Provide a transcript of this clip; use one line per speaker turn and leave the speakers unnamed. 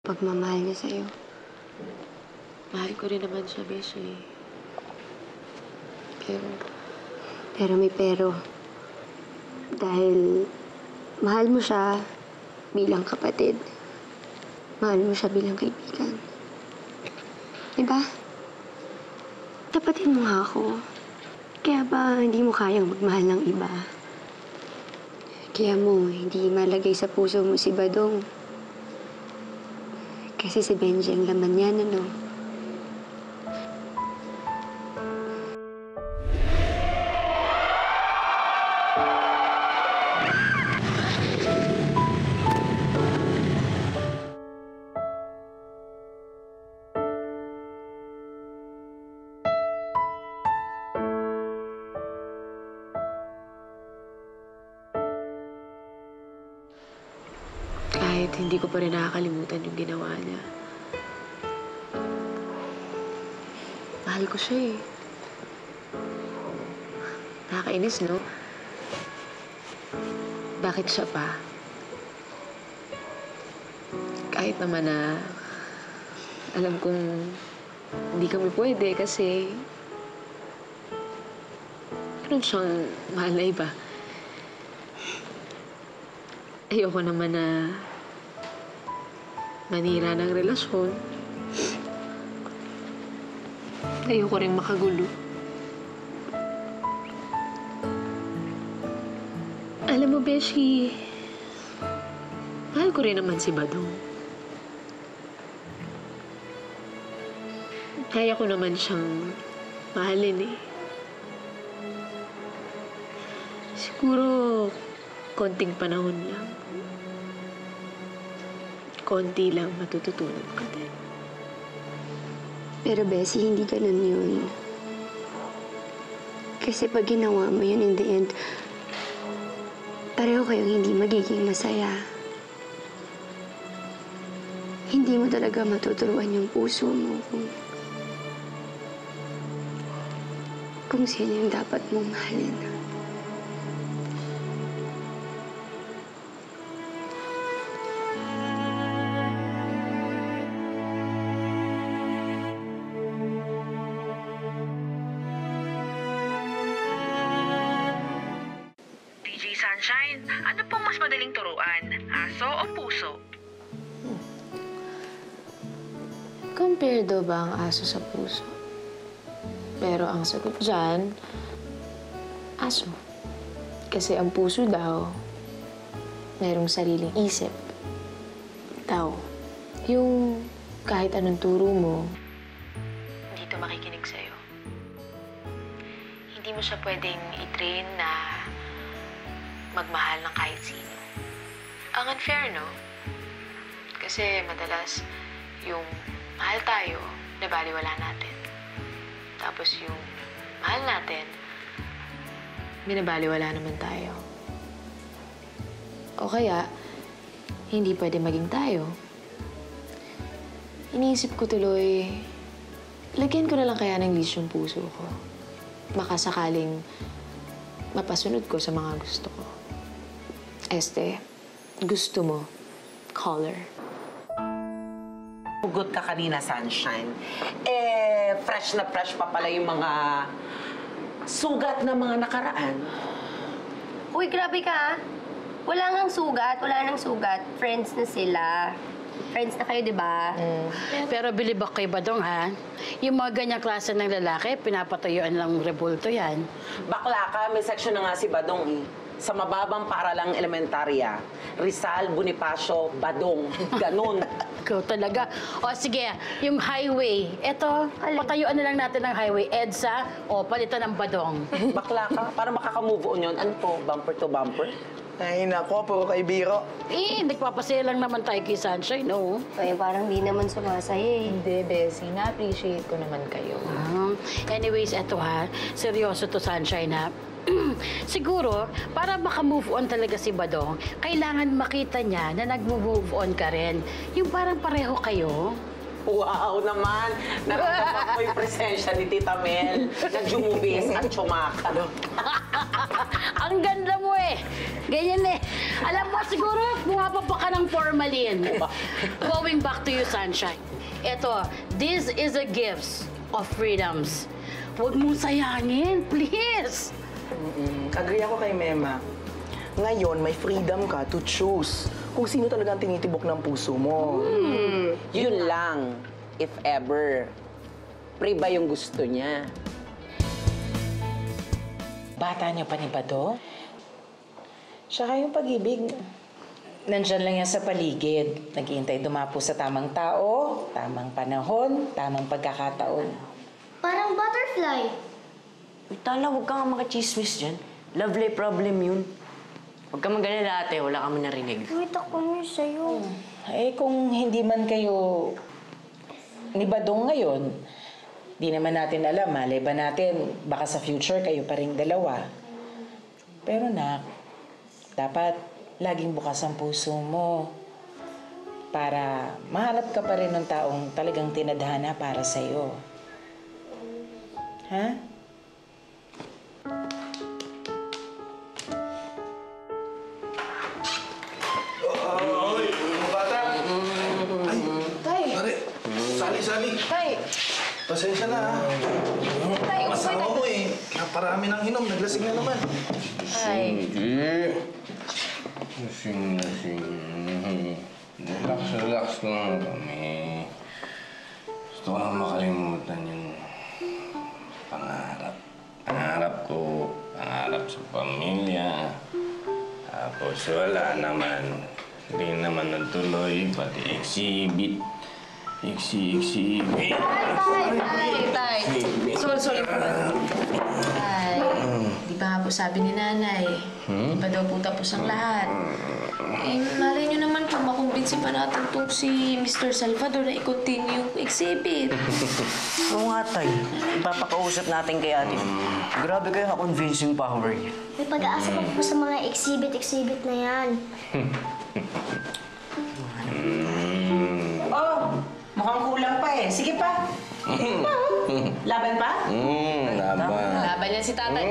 pagmamahal niya sa'yo.
Mahal ko rin naman siya, Beshi.
Pero may pero. Dahil mahal mo siya bilang kapatid. Mahal mo siya bilang kaibigan. Diba? Tapatin mo nga ako. Kaya ba hindi mo kayang magmahal ng iba? Kaya mo hindi malagay sa puso mo si Badong. Kasi si Benji ang laman niya, ano?
Kahit hindi ko pa rin nakakalimutan yung ginawa niya. Mahal ko siya eh. Nakakainis, no? Bakit siya pa? Kahit naman na alam kong hindi kami pwede kasi meron siyang mahal na iba. Ayoko naman na manira ng relasyon. Ayoko rin makagulo. Alam mo, Beshi, mahal ko rin naman si Badong. Kaya ko naman siyang mahalin eh. Siguro, konting panahon lang. Konti lang matututunan ko din.
Pero Bessie, hindi ganun yun. Kasi pag ginawa mo yun, in the end, pareho kayong hindi magiging masaya. Hindi mo talaga matuturuan yung puso mo kung sino yung dapat mong mahalin.
Sunshine, ano pong mas madaling turuan? Aso o puso?
Compare daw ba ang aso sa puso? Pero ang sagot dyan, aso. Kasi ang puso daw, mayroong sariling isip. Daw, yung kahit anong turo mo, hindi ito makikinig sa'yo. Hindi mo siya pwedeng i-train na magmahal ng kahit sino. Ang unfair, no? Kasi madalas yung mahal tayo, nabaliwala natin. Tapos yung mahal natin, binabaliwala naman tayo. O kaya, hindi pwede maging tayo. Iniisip ko tuloy, lagyan ko na lang kaya ng leash yung puso ko. Baka sakaling mapasunod ko sa mga gusto ko. Gusto mo, color.
Hugot ka kanina, Sunshine. Fresh na fresh pa pala yung mga sugat na mga nakaraan.
Uy, grabe ka, ha? Wala ngang sugat, wala nang sugat. Friends na sila. Friends na kayo, di ba?
Pero bilib ako kay Badong, ha? Yung mga ganyang klase ng lalaki, pinapatayuan lang rebulto yan.
Bakla ka, may section na nga si Badong eh. Sa mababang paaralang elementarya, Rizal, Bonifacio, Badong. Ganon.
Ikaw talaga. O sige, yung highway. Eto, patayuan na lang natin ng highway. EDSA, o palitan ng Badong.
Bakla ka, para makaka-move on yun. Ano to, bumper to bumper?
Ay, nako, puro kay Biro.
Nagpapasaya lang naman tayo kay Sunshine, no?
Ay, parang di naman sumasaya eh.
Hindi, Bessie. Na-appreciate ko naman kayo.
Anyways, eto ha. Seryoso to, Sunshine, ha? Siguro, para maka-move on talaga si Badong, kailangan makita niya na nag-move on ka rin. Yung parang pareho kayo.
Wow naman! Naramdaman ko yung presensya ni Tita Mel. Nagjumubis at tsumaka.
Ang ganda mo eh. Ganyan eh. Alam mo, siguro bumababa ka ng formalin. Going back to you, Sunshine. Ito, this is a gift of freedoms. Huwag mong sayangin, please.
Agree ako kay Mema. Ngayon, may freedom ka to choose kung sino talaga ang tinitibok ng puso mo.
Yun lang, if ever. Pre ba yung gusto niya?
Bata niya pa ni Badong? Tsaka yung pag-ibig, nandyan lang yan sa paligid. Naghihintay dumapo sa tamang tao, tamang panahon, tamang pagkakataon.
Parang butterfly.
Uy, Tala, huwag ka nga makachismis dyan. Lovely problem yun. Huwag ka magalala ate, wala kami narinig.
Wait ako niyo sa'yo.
Eh, kung hindi man kayo ni Badong ngayon, di naman natin alam, malay ba natin, baka sa future kayo pa ring dalawa. Pero nak, dapat laging bukas ang puso mo para mahanap ka pa rin ng taong talagang tinadhana para sa'yo. Ha?
Oy, mga bata! Ay,
Tay!
pare, sali-sali.
Tay!
Pasensya na, ha?
Tay,
Masama mo eh. Kaya parami ng inom, naglasing na naman.
Ay.
Hindi. Lasing. Relax lang kami. Gusto ko lang makalimutan yung pangarap. Pangarap ko, pangarap sa pamilya. Tapos wala naman. Hindi naman natuloy, pati exhibit. Exhibit.
Tay! Sorry po. Tay, di ba nga po sabi ni nanay, di ba daw po tapos ang lahat? Eh, malay nyo naman po, makumbinsi pa natin itong si Mr. Salvador na i-continue yung exhibit.
Oo nga, Tay. Ipapakausap natin kay ate. Grabe kayo ka-convincing power niya.
May pag-aasa pa po sa mga exhibit na yan.
Oh, mukhang kulang pa eh. Sige pa. Laban pa?
Laban.
Laban yan si tatay.